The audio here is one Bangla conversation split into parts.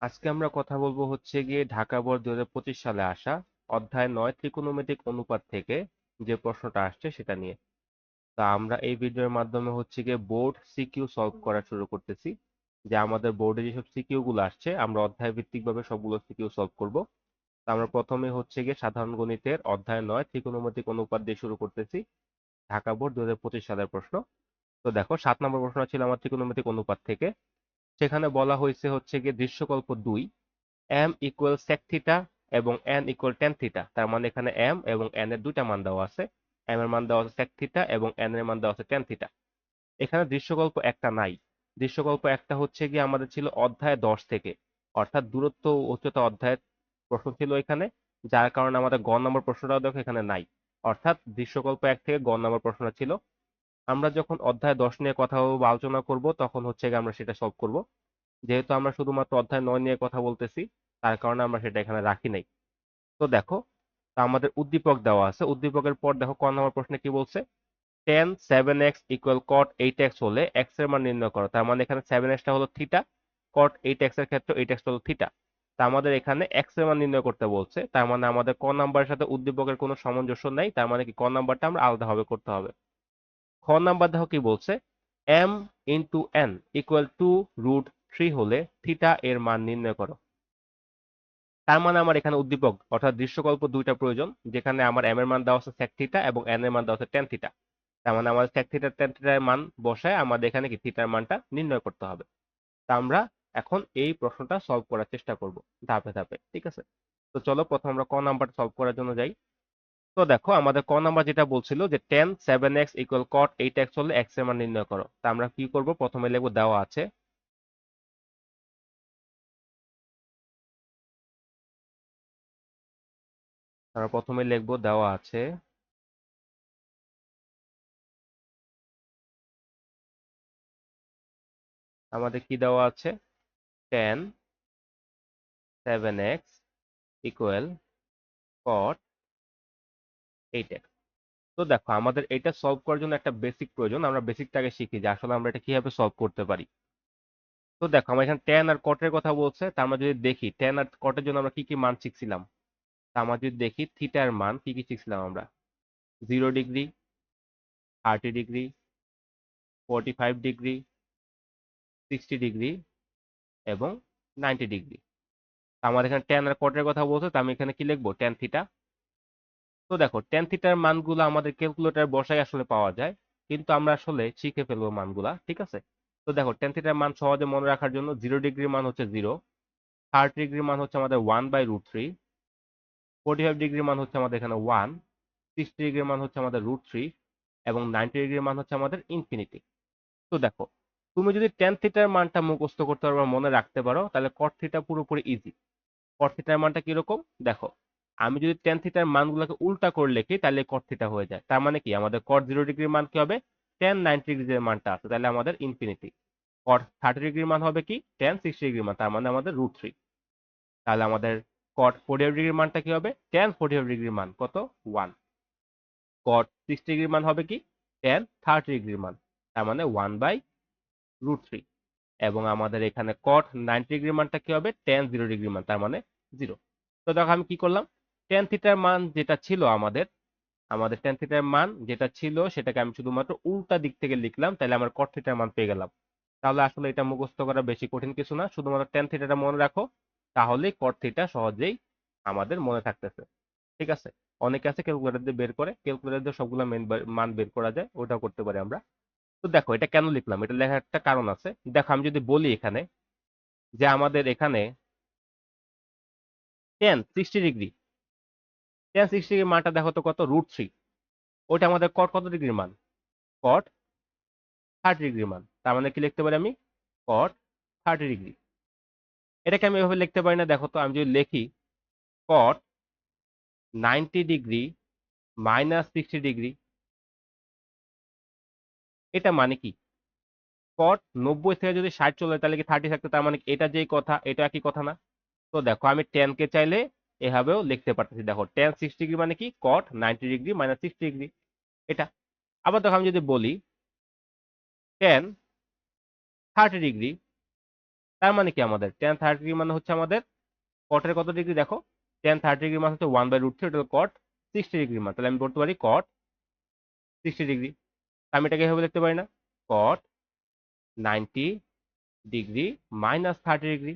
আজকে আমরা কথা বলবো হচ্ছে গিয়ে ঢাকা বোর্ড 2025 সালে আসা অধ্যায় 9 ত্রিকোণমিতিক অনুপাত থেকে যে প্রশ্নটা আসছে সেটা নিয়ে। তা আমরা এই ভিডিওর মাধ্যমে হচ্ছে গিয়ে বোর্ড সিকিউ সলভ করা শুরু করতেছি। যে আমাদের বোর্ডে যেসব সিকিউ গুলো আসছে আমরা অধ্যায় ভিত্তিক ভাবে সবগুলো সিকিউ সলভ করব। তা আমরা প্রথমে হচ্ছে গিয়ে সাধারণ গণিতের অধ্যায় 9 ত্রিকোণমিতিক অনুপাত দিয়ে শুরু করতেছি। ঢাকা বোর্ড 2025 সালের প্রশ্ন। তো দেখো 7 নম্বর প্রশ্ন ছিল আমার ত্রিকোণমিতিক অনুপাত থেকে। সেখানে বলা হয়েছে হচ্ছে গিয়ে দৃশ্যকল্প 2 m ইকুয়াল sec থিটা এবং n ইকুয়াল tan থিটা। তার মানে এখানে m এবং n এর দুইটা মান দেওয়া আছে। m এর মান দেওয়া আছে sec থিটা এবং n এর মান দেওয়া আছে tan থিটা। এখানে দৃশ্যকল্প একটা নাই। দৃশ্যকল্প একটা হচ্ছে গিয়ে আমাদের ছিল অধ্যায় 10 থেকে, অর্থাৎ দূরত্ব ও উচ্চতা অধ্যায়ের প্রশ্ন ছিল এখানে। যার কারণে আমাদের গ নম্বর প্রশ্নটাও দেখো এখানে নাই। অর্থাৎ দৃশ্যকল্প এক থেকে গ নম্বর প্রশ্নটা ছিল। আমরা যখন অধ্যায় 10 নিয়ে কথা বলবো বা আলোচনা করব তখন হচ্ছে গিয়ে আমরা সেটা সলভ করব। যেহেতু আমরা শুধুমাত্র অধ্যায় 9 নিয়ে কথা বলতেছি, তার কারণে আমরা সেটা এখানে রাখি নাই। তো দেখো, তা আমাদের উদ্দীপক দেওয়া আছে। উদ্দীপকের পর দেখো ক নম্বর প্রশ্নে কি বলছে, tan 7x equal cot 8x হলে x এর মান নির্ণয় করো। তার মানে এখানে 7x টা হলো থিটা, cot 8x এর ক্ষেত্রে 8x হলো থিটা। তা আমাদের এখানে x এর মান নির্ণয় করতে বলছে, তার মানে আমাদের ক নাম্বারের সাথে উদ্দীপকের কোনো সামঞ্জস্য নাই। তার মানে কি ক নাম্বারটা আমরা আলাদাভাবে করতে হবে। খ নাম্বার দেখো কি বলছে, m into n equal to √3 হলে থিটা এর মান নির্ণয় করো। তার মানে আমার এখানে উদ্দীপক অর্থাৎ দৃশ্যকল্প দুইটা প্রয়োজন, যেখানে আমার m এর মান দেওয়া আছে sec থিটা এবং n এর মান দেওয়া আছে tan থিটা। তার মানে আমাদের sec থিটা tan থিটার মান বসায় আমাদের এখানে কি থিটার মানটা নির্ণয় করতে হবে। তা আমরা এখন এই প্রশ্নটা সলভ করার চেষ্টা করব ধাপে ধাপে, ঠিক আছে? তো চলো প্রথম আমরা ক নাম্বার সলভ করার জন্য যাই। তো দেখো আমাদের ক নাম্বার যেটা বলছিল যে tan 7x equal cot 8x হলে x এর মান নির্ণয় করো। তা আমরা কি করব, প্রথমে লিখবো দেওয়া আছে। আমরা প্রথমে লিখবো দেওয়া আছে, আমাদের কি দেওয়া আছে, tan 7x equal cot 8x। তো দেখো আমাদের এটা সলভ করার জন্য একটা বেসিক প্রয়োজন, আমরা বেসিকটাকে শিখি যে আসলে আমরা এটা কিভাবে সলভ করতে পারি। তো দেখো আমরা এখানে ট্যান আর কটের কথা বলছে, তা আমরা যদি দেখি ট্যান আর কটের জন্য আমরা কি কি মান শিখছিলাম। তা আমরা যদি দেখি থিটার মান কি কি শিখছিলাম আমরা, 0 ডিগ্রি, 30 ডিগ্রি, 45 ডিগ্রি, 60 ডিগ্রি এবং 90 ডিগ্রি। আমাদের এখানে ট্যান আর কটের কথা বলছে, তা আমি এখানে কি লিখবো, ট্যান থিটা। তো দেখো ট্যান থিটার মানগুলো আমাদের ক্যালকুলেটর বসাই আসলে পাওয়া যায়, কিন্তু আমরা আসলে শিখে ফেলবো মানগুলা, ঠিক আছে? তো দেখো ট্যান থিটার মান সহজে মনে রাখার জন্য 0 ডিগ্রির মান হচ্ছে 0, 30 ডিগ্রির মান হচ্ছে আমাদের 1/√3, 45 ডিগ্রির মান হচ্ছে আমাদের এখানে 1, 60 ডিগ্রির মান হচ্ছে আমাদের √3 এবং 90 ডিগ্রির মান হচ্ছে আমাদের ইনফিনিটি। তো দেখো, তুমি যদি ট্যান থিটার মানটা মুখস্থ করতে পারো বা মনে রাখতে পারো তাহলে কট থিটা পুরোপুরি ইজি। কট থিটার মানটা কিরকম দেখো, আমি যদি ট্যান থিটার মানগুলোকে উল্টা করে লিখি তাহলে কট থিটা হয়ে যায়। তার মানে কি আমাদের কট 0 ডিগ্রির মান কি হবে, ট্যান 90 ডিগ্রির মানটা আছে, তাহলে আমাদের ইনফিনিটি। কট 30 ডিগ্রির মান হবে কি, ট্যান 60 ডিগ্রির মান, তার মানে আমাদের √3। তাহলে আমাদের কট 45 ডিগ্রির মানটা কি হবে, ট্যান 45 ডিগ্রির মান কত, 1। কট 60 ডিগ্রির মান হবে কি, ট্যান 30 ডিগ্রির মান, তার মানে 1/√3। এবং আমাদের এখানে কট 90 ডিগ্রির মানটা কি হবে, ট্যান 0 ডিগ্রির মান, তার মানে 0। তো দেখো আমি কি করলাম, ট্যান থিটার মান যেটা ছিল আমাদের, আমাদের ট্যান থিটার মান যেটা ছিল সেটাকে আমি শুধুমাত্র উল্টা দিক থেকে লিখলাম, তাহলে আমার কট থিটার মান পেয়ে গেলাম। তাহলে আসলে এটা মুখস্থ করা বেশি কঠিন কিছু না, শুধুমাত্র ট্যান থিটাটা মনে রাখো, তাহলেই কট থিটা সহজেই আমাদের মনে থাকতেছে, ঠিক আছে? অনেকে আছে ক্যালকুলেটর দিয়ে বের করে, ক্যালকুলেটর দিয়ে সবগুলো মান বের করা যায়, ওটাও করতে পারি আমরা। তো দেখো এটা কেন লিখলাম, এটা লেখার একটা কারণ আছে। দেখো আমি যদি বলি এখানে যে আমাদের এখানে tan 60 ডিগ্রি, tan 60 ডিগ্রি মানটা দেখো তো কত, √3। ওইটা আমাদের কট কত ডিগ্রির মান, কট 30 ডিগ্রির মান। তার মানে কি লিখতে পারি আমি, কট 30 ডিগ্রি। এটাকে আমি এভাবে লিখতে পারি না, দেখো তো আমি যদি লিখি কট 90 ডিগ্রি -60 ডিগ্রি, এটা মানে কি, কট 90 থেকে যদি 60 চলে যায়, তাহলে কি 30 থাকতো, তার মানে কি এটা যেই কথা এটা একই কথা না? তো দেখো আমি ট্যান কে চাইলে এভাবেও লিখতে পারতেছি, দেখো ট্যান 60 ডিগ্রি মানে কি, কট 90 ডিগ্রি -60 ডিগ্রি, এটা। আবার দেখো আমি যদি বলি ট্যান 30 ডিগ্রি তার মানে কি আমাদের tan 30 ডিগ্রি মানে হচ্ছে আমাদের কটের কত ডিগ্রি দেখো, tan 30 ডিগ্রি মানে হচ্ছে 1/√3, এটা হলো কট 60 ডিগ্রি মান। তাহলে আমি বলতে পারি কট 60 ডিগ্রি। আমি এটাকে এভাবে লিখতে পারি না, কট 90 ডিগ্রি মাইনাস 30 ডিগ্রি।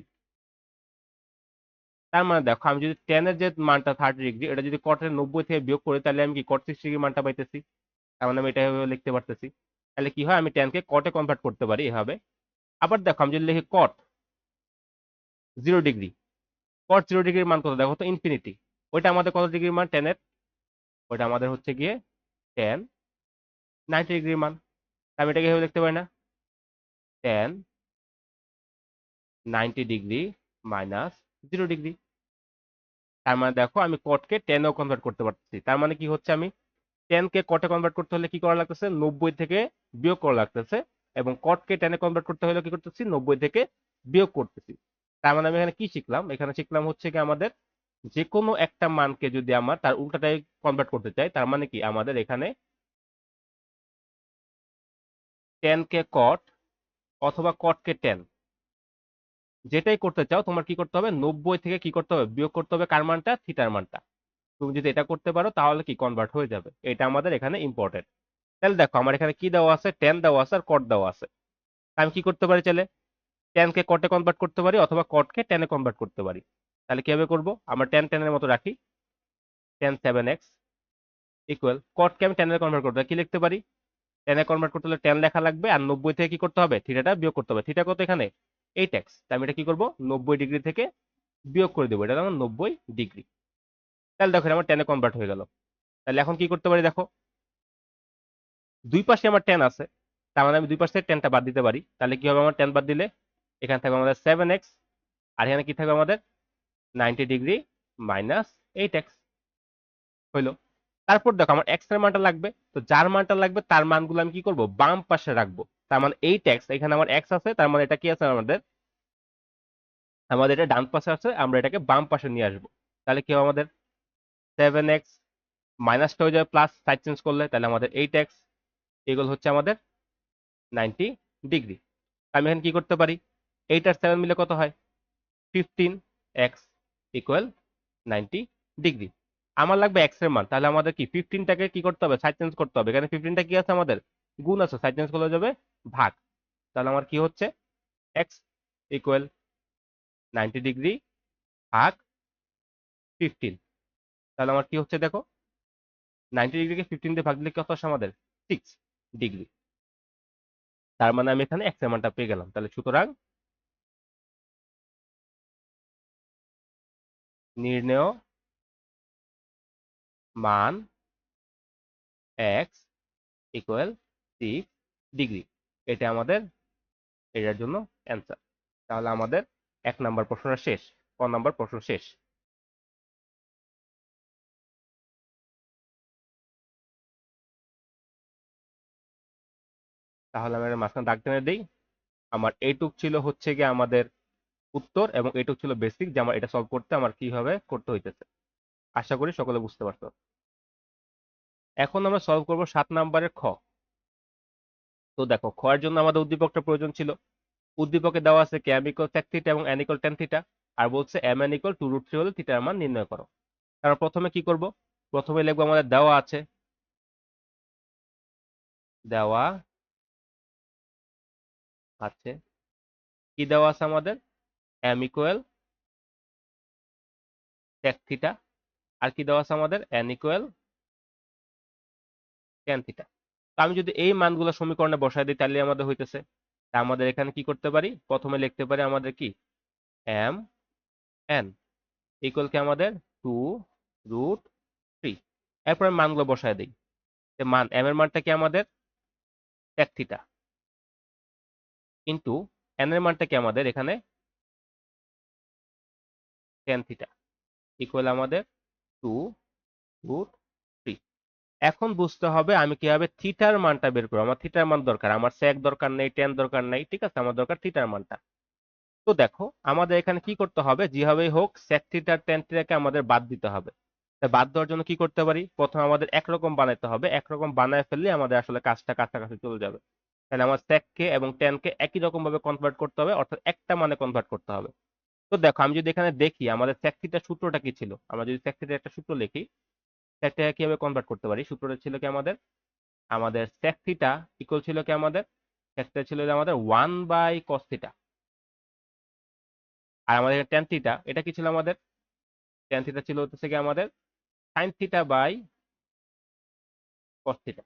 তার মানে দেখো আমি যদি tan এর যে মানটা 30 ডিগ্রি, এটা যদি কটের 90 থেকে বিয়োগ করি, তাহলে আমি কি কট 60 ডিগ্রি মানটা পাইতেছি। তার মানে আমি এটা এভাবে লিখতে পারতেছি। তাহলে কি হয়, আমি tan কে কটে কনভার্ট করতে পারি এভাবে। আবার দেখো আমি যদি লিখি কট 0 ডিগ্রি, কট 0 ডিগ্রির মান কত দেখো তো, ইনফিনিটি। ওইটা আমাদের কত ডিগ্রির মান tan এর, ওইটা আমাদের হচ্ছে গিয়ে tan 90 ডিগ্রির মান। আমি এটাকে এভাবে লিখতে পারি না, tan 90 ডিগ্রি মাইনাস 0 ডিগ্রি। তার মানে দেখো আমি কটকে টেনেও কনভার্ট করতে পারতেছি। তার মানে কি হচ্ছে, আমি টেন কে কটে কনভার্ট করতে হলে কি করা লাগতেছে, 90 থেকে বিয়োগ করা লাগতেছে, এবং কটকে টেনে কনভার্ট করতে হলে কি করতেছি, 90 থেকে বিয়োগ করতেছি। তার মানে আমি এখানে কি শিখলাম, এখানে শিখলাম হচ্ছে কি আমাদের যে কোনো একটা মানকে যদি আমার তার উল্টাটাই কনভার্ট করতে চাই, তার মানে কি আমাদের এখানে টেন কে কট অথবা কট কে টেন, যেটাই করতে চাও তোমার কি করতে হবে, 90 থেকে কি করতে হবে, বিয়োগ করতে হবে কার মানটা, থিটার মানটা। তুমি যদি এটা করতে পারো তাহলে কি কনভার্ট হয়ে যাবে, এটা আমাদের এখানে ইম্পর্টেন্ট। তাহলে দেখো আমার এখানে কি দেওয়া আছে, টেন দেওয়া আছে আর কট দেওয়া আছে। আমি কি করতে পারি, চাইলে টেন কে কটে কনভার্ট করতে পারি অথবা কট কে টেনে কনভার্ট করতে পারি। তাহলে কিভাবে করব, আমরা টেন টেনের মতো রাখি, টেন 7x ইকুয়াল কট কে আমি টেনে কনভার্ট করতে কি লিখতে পারি, টেনে কনভার্ট করতে হলে টেন লেখা লাগবে, আর 90 থেকে কি করতে হবে, থিটাটা বিয়োগ করতে হবে। থিটা কত এখানে, 8x। তাই আমি এটা কি করবো, 90 ডিগ্রি থেকে বিয়োগ করে দেবো, এটা আমার 90 ডিগ্রি। তাহলে দেখো এটা আমার টেনে কনভার্ট হয়ে গেল। তাহলে এখন কি করতে পারি দেখো, দুই পাশে আমার টেন আছে, তার মানে আমি দুই পাশে টেনটা বাদ দিতে পারি। তাহলে কি হবে, আমার টেন বাদ দিলে এখানে থাকবে আমাদের 7x, আর এখানে কি থাকবে আমাদের 90 ডিগ্রি মাইনাস 8x হইলো। তারপর দেখো আমার এক্স এর মানটা লাগবে, তো যার মানটা লাগবে তার মানগুলো আমি কি করব, বাম পাশে রাখবো। তার মানে 8x, এখানে আমার এক্স আছে, তার মানে এটা কি আছে আমাদের, আমাদের এটা ডান পাশে আছে, আমরা এটাকে বাম পাশে নিয়ে আসবো। তাহলে কি হবে আমাদের 7x মাইনাসটা হয়ে যাবে প্লাস, সাইড চেঞ্জ করলে, তাহলে আমাদের 8x এগুলো হচ্ছে আমাদের 90 ডিগ্রি। আমি এখানে কি করতে পারি, 8 আর 7 মিলে কত হয়, 15x ইকুয়াল 90 ডিগ্রি। আমার লাগবে এক্স এর মান, তাহলে আমাদের কি 15টাকে কি করতে হবে, সাইড চেঞ্জ করতে হবে। এখানে 15টা কি আছে আমাদের, গুণ আছে, সাইড চেঞ্জ করলে যাবে ভাগ। তাহলে আমার কি হচ্ছে, এক্স ইকুয়াল 90 ডিগ্রি ভাগ 15। তাহলে আমার কি হচ্ছে দেখো, 90 ডিগ্রিকে 15 দিয়ে ভাগ দিলে কত আসে আমাদের, 6 ডিগ্রি। তার মানে আমি এখানে এক্স এর মানটা পেয়ে গেলাম। তাহলে সুতরাং নির্ণেয় মান এক্স ইকুয়াল 6 ডিগ্রি, এটা আমাদের এটার জন্য অ্যান্সার। তাহলে আমাদের 1 নাম্বার প্রশ্নটা শেষ, ক নাম্বার প্রশ্ন শেষ। তাহলে আমি এর মাঝখানে দাগ টেনে দিই। আমার এইটুক ছিল হচ্ছে গিয়ে আমাদের উত্তর, এবং এইটুক ছিল বেসিক যে আমার এটা সলভ করতে আমার কিভাবে করতে হইতেছে। আশা করি সকলে বুঝতে পারছো। এখন আমরা সলভ করব 7 নাম্বারের খ। তো দেখো খ এর জন্য আমাদের উদ্দীপকটা প্রয়োজন ছিল। উদ্দীপকে দেওয়া আছে কে এম ইকুয়াল sec থিটা এবং এন ইকুয়াল tan থিটা, আর বলছে এম এন ইকুয়াল 2√3 হলে থিটার মান নির্ণয় করো। তারপর প্রথমে কি করব, প্রথমে লিখবো আমাদের দেওয়া আছে, দেওয়া আছে কি দেওয়া আছে আমাদের, এম ইকুয়াল sec থিটা, আর কি দেওয়া আছে আমাদের, এন ইকুয়াল tan থিটা। তো আমি যদি এই মানগুলো সমীকরণে বসাই দিই তাহলে আমাদের হইতেছে, তা আমাদের এখানে কি করতে পারি, প্রথমে লিখতে পারি আমাদের কি, এম এন ইকুয়াল কি আমাদের 2√3। এরপর আমি মানগুলো বসায় দিই। মান এম এর মানটা কি আমাদের sec থিটা, কিন্তু এন এর মানটা কি আমাদের এখানে tan থিটা ইকুয়াল আমাদের 2√3। এখন বুঝতে হবে আমি কিভাবে থিটার মানটা বের করবো। আমার থিটার মান দরকার, আমার sec দরকার নেই, tan দরকার নেই, ঠিক আছে, আমার দরকার থিটার মানটা। তো দেখো আমাদের এখানে কি করতে হবে, যেভাবেই হোক sec থিটা tan থিটাকে আমাদের বাদ দিতে হবে। তাই বাদ দেওয়ার জন্য কি করতে পারি, প্রথমে আমাদের একরকম বানাইতে হবে, একরকম বানায় ফেললে আমাদের আসলে কাজটা কাছাকাছি চলে যাবে। তাহলে আমার sec কে এবং tan কে একই রকম ভাবে কনভার্ট করতে হবে, অর্থাৎ একটা মানে কনভার্ট করতে হবে। তো দেখো আমি যদি এখানে দেখি আমাদের sec থিটার সূত্রটা কি ছিল, আমরা যদি sec থিটার একটা সূত্র লিখি, sec থিটা কিভাবে কনভার্ট করতে পারি, সূত্রটা ছিল কি আমাদের, আমাদের sec থিটা ইকুয়াল ছিল কি আমাদের, sec থিটা ছিল যে আমাদের 1/cos থিটা, আর আমাদের tan থিটা এটা কি ছিল আমাদের, tan থিটা ছিল হচ্ছে কি আমাদের sin theta by cos theta.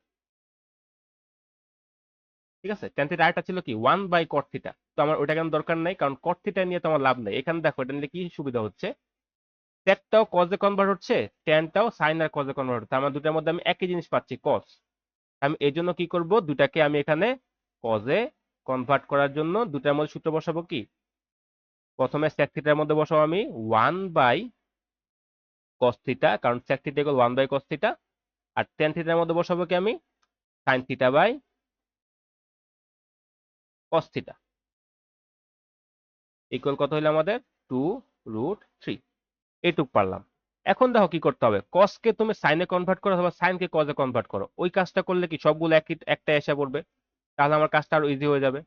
ঠিক আছে, tan থিটা আরেকটা ছিল কি 1/cot থিটা, তো আমার ওইটা কেন দরকার নাই, কারণ cot থিটা নিয়ে তো আমার লাভ নাই। এখানে দেখো এটা নিলে কি সুবিধা হচ্ছে, সেকটাও cos এ কনভার্ট হচ্ছে, ট্যানটাও সাইন আর cos এ কনভার্ট হচ্ছে, আমার দুটার মধ্যে আমি একই জিনিস পাচ্ছি cos। আমি এই জন্য কি করব, দুটাকে আমি এখানে cos এ কনভার্ট করার জন্য দুটার মধ্যে সূত্র বসাবো কি, প্রথমে sec থিটার মধ্যে বসাবো আমি 1/cos থিটা, কারণ sec theta equal 1/cos theta, আর tan থিটার মধ্যে বসাবো কি আমি sin theta by cos theta, equal কত হইলো আমাদের 2√3। এইটুক পারলাম। এখন দেখো কি করতে হবে, cos কে তুমি সাইনে কনভার্ট করো অথবা সাইন কে cos এ কনভার্ট করো, ওই কাজটা করলে কি সবগুলো একই একটা এসে পড়বে, তাহলে আমার কাজটা আরো ইজি হয়ে যাবে।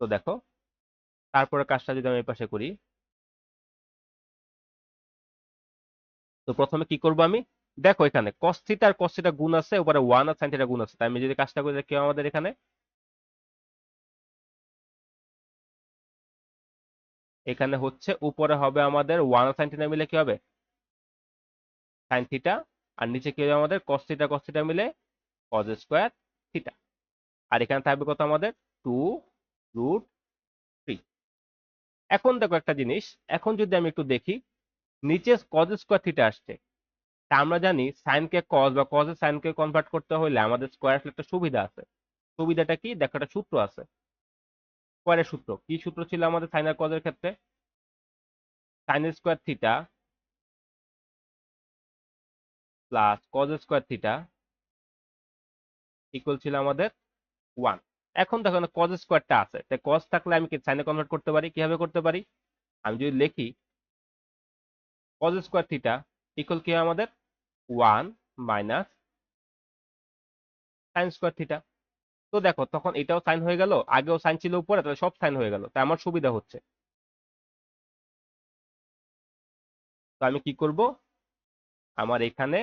তো দেখো, তারপরে কাজটা যদি আমি এই পাশে করি, তো প্রথমে কি করব আমি, দেখো এখানে cos থিটা আর cos থিটা গুণ আছে, উপরে 1 আর sin থিটা গুণ আছে, তাই আমি যদি কাজটা করি কি হবে আমাদের এখানে, এখানে হচ্ছে উপরে হবে আমাদের 1 আর sin থিটা মিলে কি হবে sin থিটা, আর নিচে কি হবে আমাদের cos থিটা মিলে cos স্কয়ার থিটা, আর এখানে থাকবে কত আমাদের 2√3। এখন দেখো একটা জিনিস, এখন যদি আমি একটু দেখি, নিচে cos স্কয়ার থিটা আসছে, তা আমরা জানি সাইন কে cos বা cos এ সাইন কে কনভার্ট করতে হলে আমাদের স্কয়ার আসলে একটা সুবিধা আছে। সুবিধাটা কি, দেখো একটা সূত্র আছে, স্কয়ারের সূত্র কি, সূত্র ছিল আমাদের সাইন আর cos এর ক্ষেত্রে, sine square theta plus cos square theta equal ছিল আমাদের 1। এখন দেখো না cos স্কয়ারটা আছে, তাই cos থাকলে আমি কি সাইনে কনভার্ট করতে পারি, কিভাবে করতে পারি, আমি যদি লিখি cos স্কয়ার থিটা ইকুয়াল কি হয় আমাদের 1 মাইনাস সাইন স্কয়ার থিটা। তো দেখো তখন এটাও সাইন হয়ে গেল, আগেও সাইন ছিল উপরে, তাহলে সব সাইন হয়ে গেল, তাই আমার সুবিধা হচ্ছে। তো আমি কি করব, আমার এখানে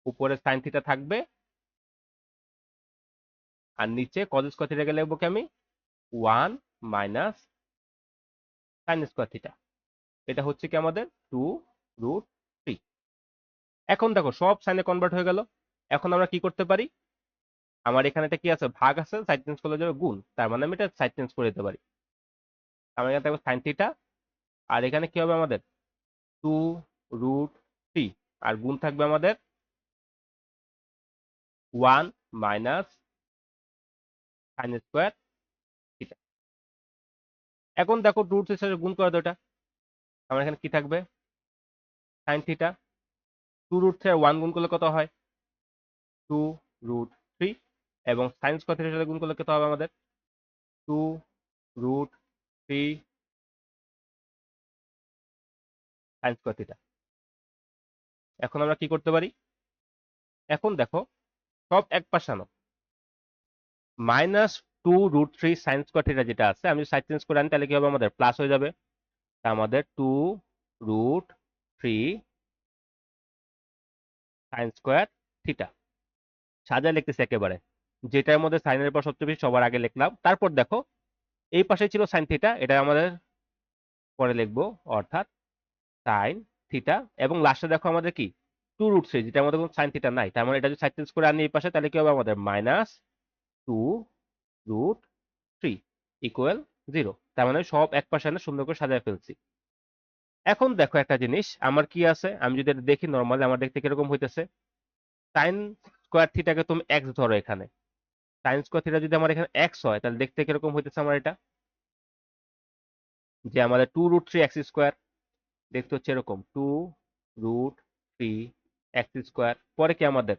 উপরে সাইন থিটা থাকবে, আর নিচে cos স্কয়ার থিটাকে লিখবো কি আমি 1 মাইনাস সাইন স্কয়ার থিটা, এটা হচ্ছে কি আমাদের 2√3। এখন দেখো সব সাইনে কনভার্ট হয়ে গেল। এখন আমরা কি করতে পারি, আমার এখানে এটা কি আছে, ভাগ আছে, সাইড চেঞ্জ করলে যাবে গুণ, তার মানে আমি এটা সাইড চেঞ্জ করে দিতে পারি। আমার এখানে থাকবে সাইন থিটা, আর এখানে কি হবে আমাদের 2√3, আর গুণ থাকবে আমাদের 1 মাইনাস সাইন স্কয়ার থিটা। এখন দেখো রুট এর সাথে গুণ করে দাও এটা, আমার এখানে কি থাকবে সাইন থিটা, 2√3 আর 1 গুণ করলে কত হয় 2√3, এবং সাইন স্কয়ার থিটার সাথে গুণ করলে কত হবে আমাদের 2√3 সাইন স্কয়ার থিটা। এখন আমরা কি করতে পারি, এখন দেখো সব এক পাশে আনো, -2√3 সাইন স্কয়ার থিটা যেটা আছে, আমি সাইড চেঞ্জ করে আনি তাহলে কি হবে আমাদের প্লাস হয়ে যাবে, তা আমাদের 2√3 সাইন স্কয়ার থিটা, সাজায় লিখতেছি একেবারে, যেটার মধ্যে সাইনের পর সবচেয়ে বেশি সবার আগে লিখলাম। তারপর দেখো এই পাশে ছিল সাইন থিটা, এটা আমাদের পরে লিখবো, অর্থাৎ সাইন থিটা, এবং লাস্টে দেখো আমাদের কি 2√3, যেটার মধ্যে কোনো সাইন থিটা নাই, তার মানে এটা যদি সাইড চেঞ্জ করে আনি এই পাশে, তাহলে কি হবে আমাদের -2√3 ইকুয়াল 0। তার মানে সব এক পাশে এনে সুন্দর করে সাজায় ফেলছি। এখন দেখো একটা জিনিস আমার কি আছে, আমি যদি এটা দেখি নর্মালি আমার দেখতে কিরকম হইতেছে, সাইন স্কোয়ার থিটাকে তুমি এক্স ধরো, এখানে সাইন স্কোয়ার থিটা যদি আমার এখানে এক্স হয়, তাহলে দেখতে কিরকম হইতেছে আমার এটা, যে আমাদের 2√3 এক্স স্কোয়ার, দেখতে হচ্ছে এরকম 2√3 এক্স স্কোয়ার, পরে কি আমাদের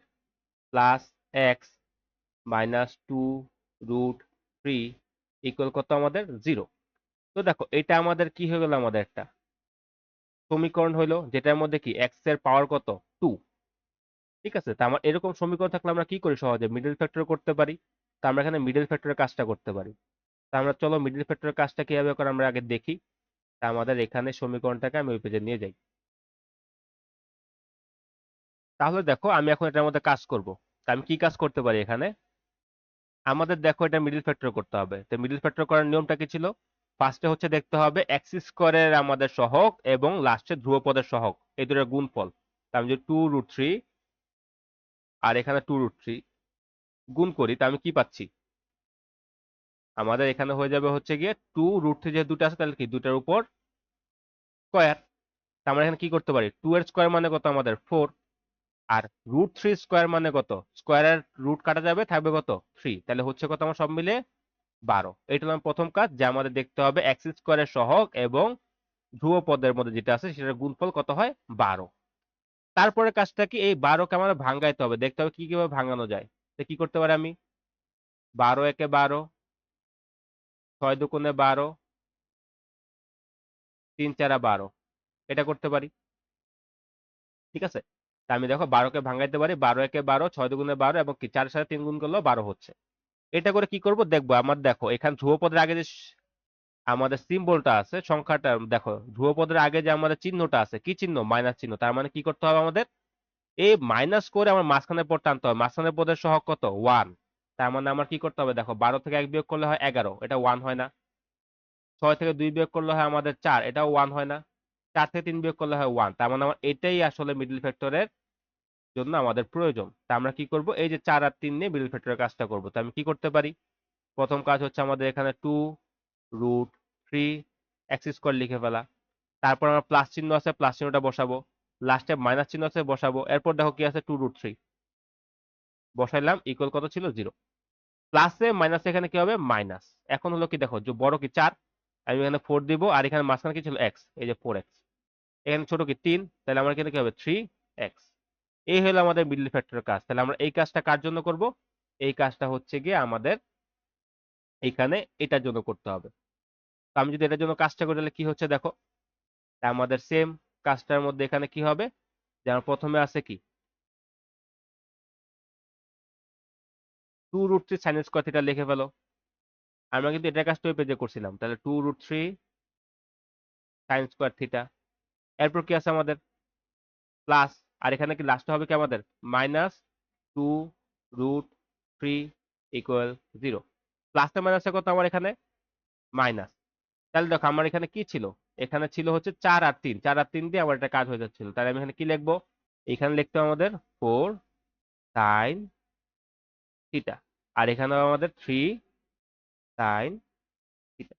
প্লাস এক্স মাইনাস 2√3 ইকুয়াল কত আমাদের 0। তো দেখো এটা আমাদের কি হয়ে গেল, আমাদের একটা সমীকরণ হইলো, যেটার মধ্যে কি এক্স এর পাওয়ার কত 2। ঠিক আছে, তা আমার এরকম সমীকরণ থাকলে আমরা কি করি, সহজে মিডল ফ্যাক্টর করতে পারি। তো আমরা এখানে মিডল ফ্যাক্টরের কাজটা করতে পারি। তো আমরা চলো মিডল ফ্যাক্টরের কাজটা কিভাবে করে আমরা আগে দেখি। তা আমাদের এখানে সমীকরণটাকে আমি ওই পেজে নিয়ে যাই। তাহলে দেখো আমি এখন এটার মধ্যে কাজ করব। তা আমি কি কাজ করতে পারি এখানে? আমাদের দেখো এটা মিডল ফ্যাক্টর করতে হবে। তো মিডল ফ্যাক্টর করার নিয়মটা কি ছিল? ফার্স্টে হচ্ছে দেখতে হবে এক্স স্কোয়ারের আমাদের সহগ এবং লাস্টে ধ্রুবপদের সহগ, এই দুটোর গুণফল। তা আমি যদি 2√3 আর এখানে 2√3 গুণ করি, তা আমি কি পাচ্ছি? আমাদের এখানে হয়ে যাবে হচ্ছে গিয়ে 2√3, যে দুটো আছে তাহলে কি দুটার উপর স্কোয়ার। আমরা এখানে কি করতে পারি? 2 এর স্কোয়ার মানে কত আমাদের 4, আর √3 স্কোয়ার মানে কত? স্কোয়ারের রুট কাটা যাবে, থাকবে কত 3, তাহলে হচ্ছে কত আমার সব মিলে 12। এটা হলো আমার প্রথম কাজ, যে আমাদের দেখতে হবে এক্স স্কোয়ারের সহগ এবং ধ্রুবপদের মধ্যে যেটা আছে সেটার গুণফল কত হয় 12। তারপরে কাজটা কি, এই 12কে আমার ভাঙাইতে হবে, দেখতে হবে কি কিভাবে ভাঙানো যায়। তো কি করতে পারি আমি? 12 একে 12, 6 দুগুণে 12, 3 চারা 12, এটা করতে পারি। ঠিক আছে, তা আমি দেখো 12কে ভাঙাইতে পারি, 12 একে 12, 6 দুগুণে 12 এবং কি 4 সাথে 3 গুণ করলেও 12 হচ্ছে। এটা করে কি করব দেখবো। আমার দেখো এখানে ধ্রুবপদের আগে যে আমাদের সিম্বলটা আছে, সংখ্যাটা দেখো, ধ্রুবপদের আগে যে আমাদের চিহ্নটা আছে, কি চিহ্ন? মাইনাস চিহ্ন। তার মানে কি করতে হবে আমাদের? এই মাইনাস করে আমার মাঝখানের পদ টানতে হবে। মাঝখানের পদের সহগ কত? 1। তার মানে আমার কি করতে হবে দেখো, 12 থেকে 1 বিয়োগ করলে হয় 11, এটা 1 হয় না। 6 থেকে 2 বিয়োগ করলে হয় আমাদের 4, এটাও 1 হয় না। 4 থেকে 3 বিয়োগ করলে হয় 1। তার মানে আমার এটাই আসলে মিডল ফ্যাক্টরের জন্য আমাদের প্রয়োজন। তা আমরা কি করব, এই যে 4 আর 3 নিয়ে মিডল ফ্যাক্টরের কাজটা করব। তো আমি কি করতে পারি? প্রথম কাজ হচ্ছে আমাদের এখানে 2√3 এক্স স্কোয়ার লিখে ফেলা। তারপর আমার প্লাস চিহ্ন আছে, প্লাস চিহ্নটা বসাবো। লাস্টে মাইনাস চিহ্ন আছে, বসাবো। এরপর দেখো কি আছে, 2√3 বসাইলাম, ইকুয়াল কত ছিল 0। প্লাসে মাইনাস এখানে কি হবে? মাইনাস। এখন হলো কি দেখো, যে বড় কি 4, আমি এখানে 4 দিব, আর এখানে মাঝখানে কি ছিল এক্স, এই যে 4x। এখানে ছোট কি 3, তাহলে আমার এখানে কি হবে 3x। এই হলো আমাদের মিডল ফ্যাক্টরের কাজ। তাহলে আমরা এই কাজটা কার জন্য করব? এই কাজটা হচ্ছে গিয়ে আমাদের এখানে এটার জন্য করতে হবে। তো আমি যদি এটার জন্য কাজটা করি তাহলে কি হচ্ছে দেখো, তা আমাদের সেম কাজটার মধ্যে এখানে কি হবে, যে আমার প্রথমে আছে কি 2√3 সাইন স্কোয়ার থিটা লিখে ফেলো। আমরা কিন্তু এটার কাজটা ওই পেজে করছিলাম। তাহলে 2√3 সাইন স্কোয়ার থিটা। এরপর কি আছে আমাদের? প্লাস, আর এখানে কি লাস্টে হবে কি আমাদের? -2√3 ইকুয়াল 0। প্লাসটা মাইনাসে কত আমার এখানে? মাইনাস। তাহলে দেখো আমার এখানে কি ছিল? এখানে ছিল হচ্ছে 4 আর 3, 4 আর 3 দিয়ে আমার একটা কাজ হয়ে যাচ্ছিল। তাহলে আমি এখানে কি লিখবো? এখানে লিখতে হবে আমাদের 4 সাইন থিটা, আর এখানে আমাদের 3 সাইন থিটা।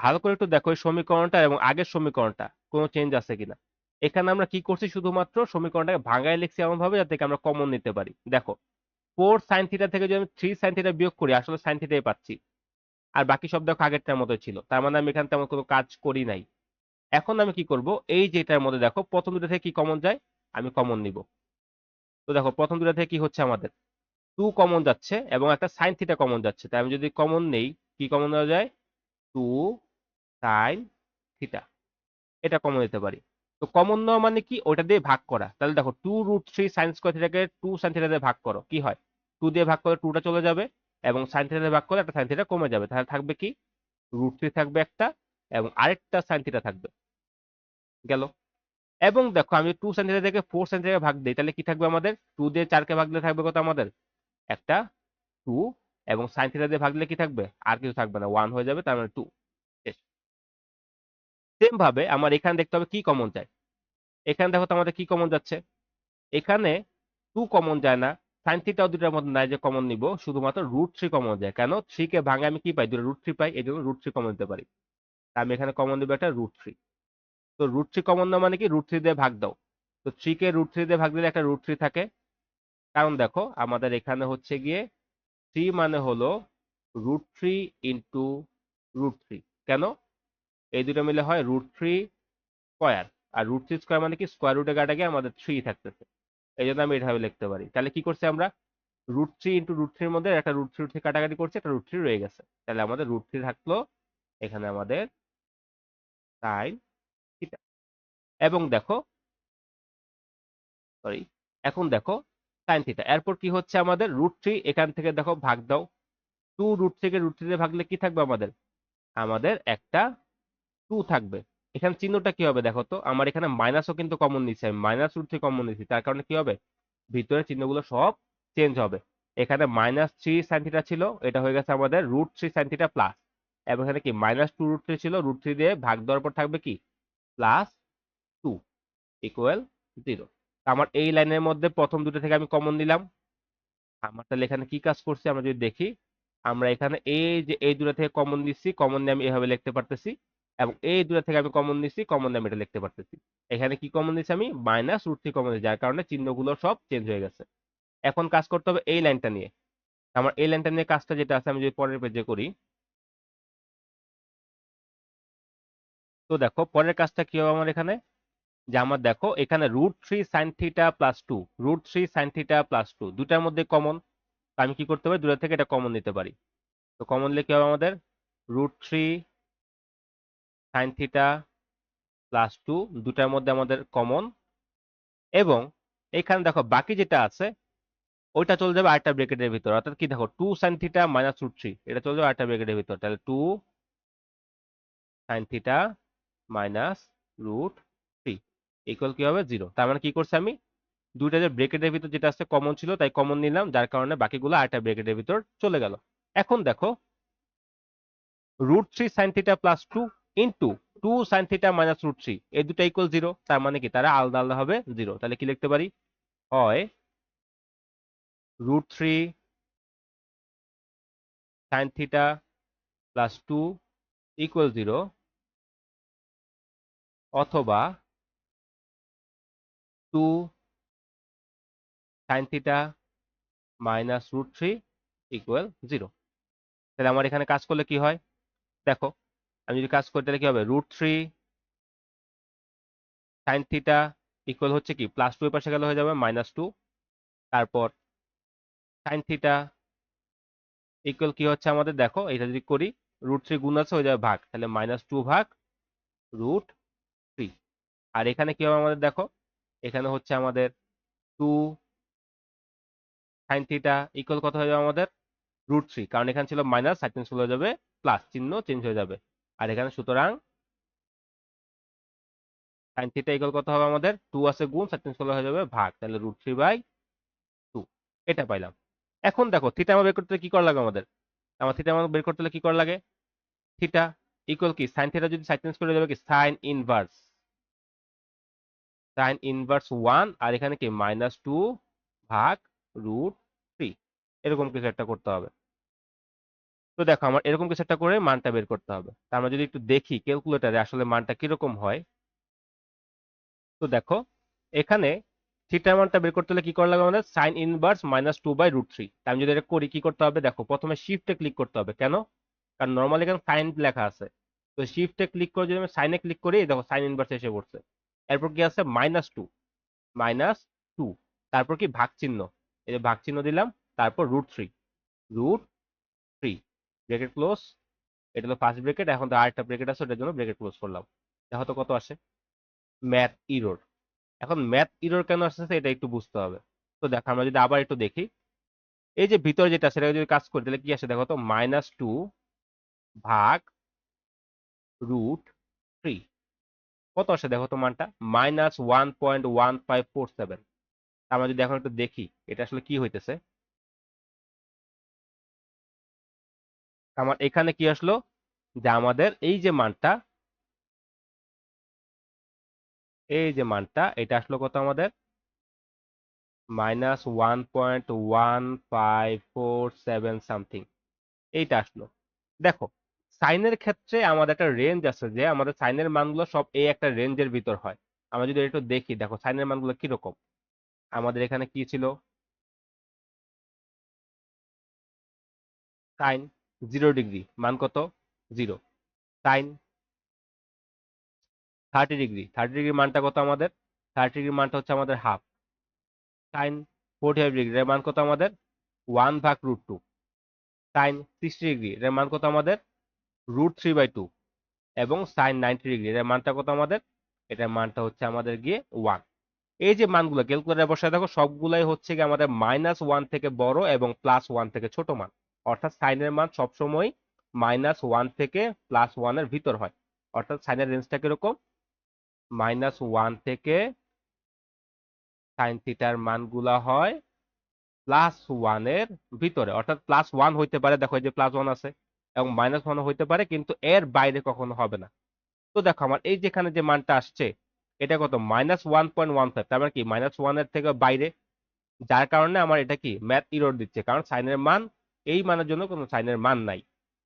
ভালো করে একটু দেখো এই সমীকরণটা এবং আগের সমীকরণটা কোনো চেঞ্জ আছে কিনা। এখানে আমরা কি করছি, শুধুমাত্র সমীকরণটাকে ভাঙায় লিখছি এমন ভাবে যাতে আমরা কমন নিতে পারি। দেখো 4 সাইন থিটা থেকে যদি আমি 3 সাইন থিটা বিয়োগ করি, আসলে সাইন থিটাই পাচ্ছি। আর বাকি সব দেখো আগেরটার মতোই ছিল, তার মানে আমি এখানে তেমন কোনো কাজ করি নাই। এখন আমি কি করব, এই যেটার মধ্যে দেখো প্রথম দুটো থেকে কি কমন যায়, আমি কমন নিব। তো দেখো প্রথম দুটো থেকে কি হচ্ছে আমাদের, 2 কমন যাচ্ছে এবং একটা সাইন থিটা কমন যাচ্ছে। তাই আমি যদি কমন নেই, কি কমন নেওয়া যায়? 2 সাইন থিটা, এটা কমন নিতে পারি। তো কমন নেওয়া মানে কি, ওটা দিয়ে ভাগ করা। তাহলে দেখো 2√3 সাইন স্কোয়ার থিটাকে 2 সাইন থিটা দিয়ে ভাগ করো, কি হয়? 2 দিয়ে ভাগ করলে 2টা চলে যাবে, এবং সাইন থিটা দিয়ে ভাগ করলে একটা সাইন থিটা কমে যাবে। তাহলে থাকবে কি, √3 থাকবে একটা, এবং আরেকটা সাইন থিটা থাকবে, গেল। এবং দেখো আমি 2 সাইন থিটা থেকে 4 সাইন থিটা ভাগ দিই, তাহলে কি থাকবে আমাদের? 2 দিয়ে 4কে ভাগ দিলে থাকবে কত আমাদের? একটা 2, এবং সাইন থিটা দিয়ে ভাগ দিলে কি থাকবে? আর কিছু থাকবে না, 1 হয়ে যাবে, তার মানে 2। সেম ভাবে আমার এখানে দেখতে হবে কি কমন যায়। এখানে দেখো তো আমাদের কি কমন যাচ্ছে, এখানে 2 কমন যায় না, সাইন থিটাও দুটার মধ্যে নাই যে কমন নিব, শুধুমাত্র √3 কমন যায়। কেন? 3 কে ভাঙে আমি কি পাই? দুটো √3 পাই, এই জন্য √3 কমন দিতে পারি। তা আমি এখানে কমন দিব একটা √3। তো √3 কমন না মানে কি, √3 দিয়ে ভাগ দাও। তো 3 কে √3 দিয়ে ভাগ দিলে একটা √3 থাকে। কারণ দেখো আমাদের এখানে হচ্ছে গিয়ে 3 মানে হলো √3 ইন্টু √3। কেন? এই দুটো মিলে হয় √3 স্কোয়ার, আর √3 স্কোয়ার মানে কি, স্কোয়ার রুটে কাটা গিয়ে আমাদের 3 থাকতেছে। এই জন্য আমি এভাবে লিখতে পারি। তাহলে কি করছি আমরা, √3 ইন্টু √3 এর মধ্যে একটা √3 কাটাকাটি করছে, একটা √3 রয়ে গেছে। তাহলে আমাদের √3 থাকলো এখানে আমাদের সাইন থিটা। এবং দেখো, সরি, এখন দেখো সাইন থিটা, এরপর কি হচ্ছে আমাদের √3, এখান থেকে দেখো ভাগ দাও, টু রুট থেকে রুট থ্রি ভাগলে কি থাকবে আমাদের? আমাদের একটা টু থাকবে। এখানে চিহ্নটা কি হবে দেখো তো, আমার এখানে মাইনাসও কিন্তু কমন নিচ্ছি, আমি মাইনাস রুট থ্রি কমন নিচ্ছি, তার কারণে কি হবে, ভিতরে চিহ্নগুলো সব চেঞ্জ হবে। এখানে মাইনাস থ্রি সাইন থিটা ছিল, এটা হয়ে গেছে আমাদের root three sine theta plus. এবং এখানে কি মাইনাস টু রুট থ্রি ছিল, রুট থ্রি দিয়ে ভাগ দেওয়ার পর থাকবে কি প্লাস টু ইকুয়াল জিরো। আমার এই লাইনের মধ্যে প্রথম দুটো থেকে আমি কমন নিলাম। আমার তাহলে এখানে কি কাজ করছে আমরা যদি দেখি, আমরা এখানে এই যে এই দুটো থেকে কমন নিচ্ছি, কমন নিয়ে আমি এভাবে লিখতে পারতেছি, এবং এই দুটো থেকে আমি কমন নিচ্ছি, কমন নিয়ে আমি এটা লিখতে পারতেছি। এখানে কি কমন নিচ্ছি আমি, মাইনাস রুট থ্রি কমন নিচ্ছি, যার কারণে চিহ্নগুলো সব চেঞ্জ হয়ে গেছে। এখন কাজ করতে হবে এই লাইনটা নিয়ে। আমার এই লাইনটা নিয়ে কাজটা যেটা আছে আমি যদি পরের পেজে করি, তো দেখো পরের কাজটা কি হবে আমার এখানে, যে আমার দেখো এখানে root three sine theta plus two, root three sine theta plus two দুটার মধ্যে কমন, আমি কি করতে পারি, দুটা থেকে এটা কমন নিতে পারি। তো কমন নিলে কি হবে আমাদের, root three sine theta plus two দুটার মধ্যে আমাদের কমন, এবং এখানে দেখো বাকি যেটা আছে ওইটা চলে যাবে আরেকটা ব্রেকেটের ভিতর, অর্থাৎ কি দেখো two sine theta minus root three এটা চলে যাবে আরেকটা ব্রেকেটের ভিতর, তাহলে two sine theta minus root three equal কি হবে জিরো। তার মানে কি করছে আমি, দুইটা যে ব্রেকেটের ভিতর যেটা আছে কমন ছিল তাই কমন নিলাম, যার কারণে বাকিগুলো আরেকটা ব্রেকেটের ভিতর চলে গেল। এখন দেখো root three sine theta plus two into two sine theta minus root three এই দুটা ইকুয়াল জিরো, তার মানে কি তারা আলাদা আলাদা হবে জিরো। তাহলে কি লিখতে পারি, হয় root three sine theta plus two equal zero, অথবা two sine theta minus root three equal zero. তাহলে আমার এখানে কাজ করলে কি হয় দেখো, আমি যদি কাজ করি তাহলে কি হবে, root three sine theta equal হচ্ছে কি প্লাস টু এর পাশে গেলে হয়ে যাবে মাইনাস টু, তারপর সাইন থিটা ইকুয়াল কি হচ্ছে আমাদের দেখো, এটা যদি করি রুট থ্রি গুণ আছে হয়ে যাবে ভাগ, তাহলে মাইনাস টু ভাগ রুট থ্রি। আর এখানে কি হবে আমাদের দেখো, এখানে হচ্ছে আমাদের টু সাইন থিটা ইকুয়াল কত হয়ে যাবে আমাদের রুট থ্রি, কারণ এখানে ছিল মাইনাস, সাইন চেঞ্জ হয়ে যাবে প্লাস, চিহ্ন চেঞ্জ হয়ে যাবে। আর এখানে সুতরাং সাইন থিটা ইকুয়াল কত হবে আমাদের, টু আছে গুণ, সাইন চেঞ্জ হয়ে যাবে ভাগ, তাহলে রুট থ্রি বাই টু, এটা পাইলাম। এখন দেখো থিটা আমার বের করতে হলে কি করা লাগে আমাদের, আমার থিটা আমার বের করতে হলে কি করা লাগে, থিটা ইকুয়াল কি সাইন থিটা যদি সাইন চেঞ্জ করে যাবে কি sine inverse, sine inverse one, আর এখানে কি মাইনাস টু ভাগ রুট থ্রি, এরকম কিছু একটা করতে হবে। তো দেখো আমার এরকম কিছু একটা করে মানটা বের করতে হবে। তা আমরা যদি একটু দেখি ক্যালকুলেটারে আসলে মানটা কিরকম হয়, তো দেখো এখানে থিটার মানটা বের করতে হলে কি করা লাগবে আমাদের, sine inverse minus two by root three. আমি যদি এটা করি কি করতে হবে দেখো, প্রথমে শিফটে ক্লিক করতে হবে, কেন, কারণ নর্মালি এখানে সাইন লেখা আছে, তো শিফটে ক্লিক করে যদি আমি সাইনে ক্লিক করি দেখো সাইন ইনভার্স এসে পড়ছে। এরপর কি আছে মাইনাস টু, মাইনাস টু, তারপর কি ভাগ চিহ্ন, এই যে ভাগ চিহ্ন দিলাম, তারপর root three, root three bracket close, এটা হলো ফার্স্ট ব্রেকেট, এখন তো আরেকটা ব্রেকেট আছে ওটার জন্য ব্রেকেট ক্লোজ করলাম। দেখো তো কত আসে, ম্যাথ ইরর। এখন ম্যাথ ইরর কেন আসতেছে এটা একটু বুঝতে হবে। তো দেখো আমরা যদি আবার একটু দেখি, এই যে ভিতরে যেটা সেটা যদি কাজ করি তাহলে কি আসে দেখো তো, মাইনাস টু ভাগ রুট থ্রি, কত আসে দেখো তো মানটা, মাইনাস 1.1547। আমরা যদি এখন একটু দেখি এটা আসলে কি হইতেছে, আমার এখানে কি আসলো, যে আমাদের এই যে মানটা, এই যে মানটা এটা আসলো কত আমাদের, মাইনাস 1.1547 সামথিং, এইটা আসলো। দেখো সাইনের ক্ষেত্রে আমাদের একটা রেঞ্জ আছে, যে আমাদের সাইনের মানগুলো সব এই একটা রেঞ্জের ভিতর হয়। আমরা যদি একটু দেখি দেখো সাইনের মানগুলো কিরকম, আমাদের এখানে কি ছিল, সাইন 0 ডিগ্রি মান কত, জিরো, সাইন 30 ডিগ্রি, 30 ডিগ্রি মানটা কত আমাদের, 30 ডিগ্রি মানটা হচ্ছে আমাদের হাফ, সাইন 45 ডিগ্রি এর মান কত আমাদের, ওয়ান ভাগ রুট টু, সাইন 60 ডিগ্রি এর মান কত আমাদের, রুট থ্রি বাই টু, এবং সাইন 90 ডিগ্রি এর মানটা কত আমাদের, এটার মানটা হচ্ছে আমাদের গিয়ে ওয়ান। এই যে মানগুলো ক্যালকুলেটারে বসায় দেখো সবগুলাই হচ্ছে কি আমাদের মাইনাস ওয়ান থেকে বড় এবং প্লাস ওয়ান থেকে ছোট মান। অর্থাৎ সাইনের মান সবসময় -1 থেকে +1 এর ভিতর হয়। অর্থাৎ সাইনের রেঞ্জটা কিরকম, -1 থেকে সাইন থিটার মানগুলা হয় +1 এর ভিতরে। অর্থাৎ +1 হইতে পারে, দেখো এই যে +1 আছে, এবং -1 হইতে পারে, কিন্তু এর বাইরে কখনো হবে না। তো দেখো আমার এই যেখানে যে মানটা আসছে, এটা কত, -1.15, তার মানে কি -1 এর থেকে বাইরে, যার কারণে আমার এটা কি ম্যাথ ইরর দিচ্ছে, কারণ সাইনের মান, এই মানের জন্য কোনো সাইনের মান নাই।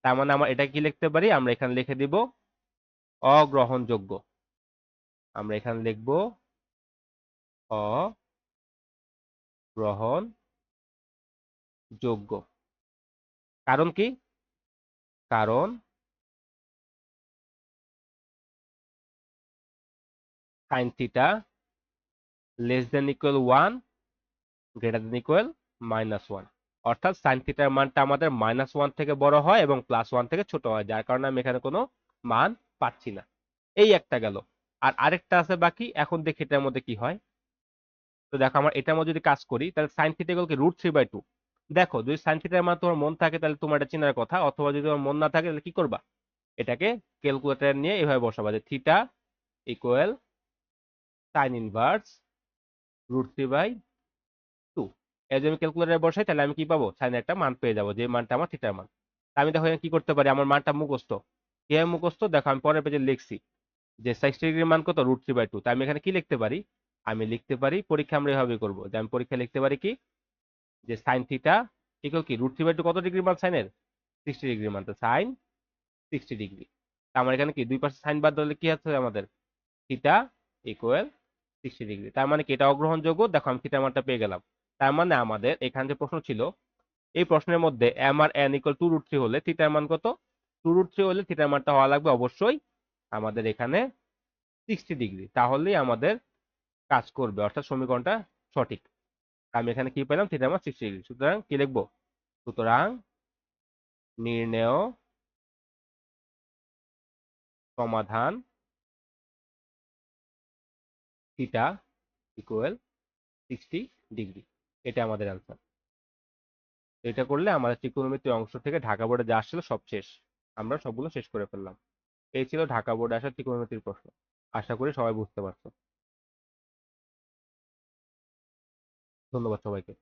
তার মানে আমরা এটা কি লিখতে পারি, আমরা এখানে লিখে দিব অগ্রহণযোগ্য। আমরা এখানে লিখব অগ্রহণযোগ্য। কারণ কি, কারণ sine theta less than equal 1 greater than equal -1। অর্থাৎ সাইন থিটার মানটা আমাদের -1 থেকে বড় হয় এবং +1 থেকে ছোট হয়, যার কারণে আমি এখানে কোনো মান পাচ্ছি না। এই একটা গেল। আর আরেকটা আছে বাকি, এখন দেখি এটার মধ্যে কি হয়। তো দেখো আমার এটার মধ্যে যদি কাজ করি, তাহলে সাইন থিটা ইকুয়াল কি √3/2। দেখো যদি সাইন থিটার মান তোমার মন থাকে তাহলে তোমার এটা চেনার কথা, অথবা যদি তোমার মন না থাকে তাহলে কি করবা, এটাকে ক্যালকুলেটর নিয়ে এভাবে বসাবা যে থিটা ইকুয়াল সাইন ইনভার্স √3/2। এই যদি আমি ক্যালকুলেটরে বসাই তাহলে আমি কি পাবো, সাইনের একটা মান পেয়ে যাবো, যে মানটা আমার থিটার মান। তা আমি দেখো এখানে কি করতে পারি, আমার মানটা মুখস্থ। কিভাবে মুখস্থ, দেখো আমি পরের পেজে লিখছি যে 60° মান কত, √3/2। তাই আমি এখানে কি লিখতে পারি, আমি লিখতে পারি, পরীক্ষা আমরা এভাবে করবো, যে আমি পরীক্ষা লিখতে পারি কি, যে সাইন থিটা ইকুয়াল কি √3/2, কত ডিগ্রি মান সাইনের, 60° মান, তো সাইন 60°। আমার এখানে কি দুই পাশে সাইন বাদ দিলে কি আছে আমাদের, থিটা ইকুয়াল 60°। তার মানে কি এটা অগ্রহণযোগ্য, দেখো আমি থিটার মানটা পেয়ে গেলাম। তার মানে আমাদের এখানে যে প্রশ্ন ছিল, এই প্রশ্নের মধ্যে এম আর এন ইকুয়াল 2√3 হলে থিটার মান কত, 2√3 হলে থিটার মানটা হওয়া লাগবে অবশ্যই আমাদের এখানে 60°, তাহলেই আমাদের কাজ করবে, অর্থাৎ সমীকরণটা সঠিক। আমি এখানে কি পেলাম, থিটার মান 60°। সুতরাং কি লিখবো, সুতরাং নির্ণেয় সমাধান থিটা ইকুয়াল 60°। এটা আমাদের অ্যান্সার। এটা করলে আমাদের ত্রিকোণমিতির অংশ থেকে ঢাকা বোর্ডে যা আসছিল সব শেষ, আমরা সবগুলো শেষ করে ফেললাম। এই ছিল ঢাকা বোর্ডে আসা ত্রিকোণমিতির প্রশ্ন। আশা করি সবাই বুঝতে পারছো। ধন্যবাদ সবাইকে।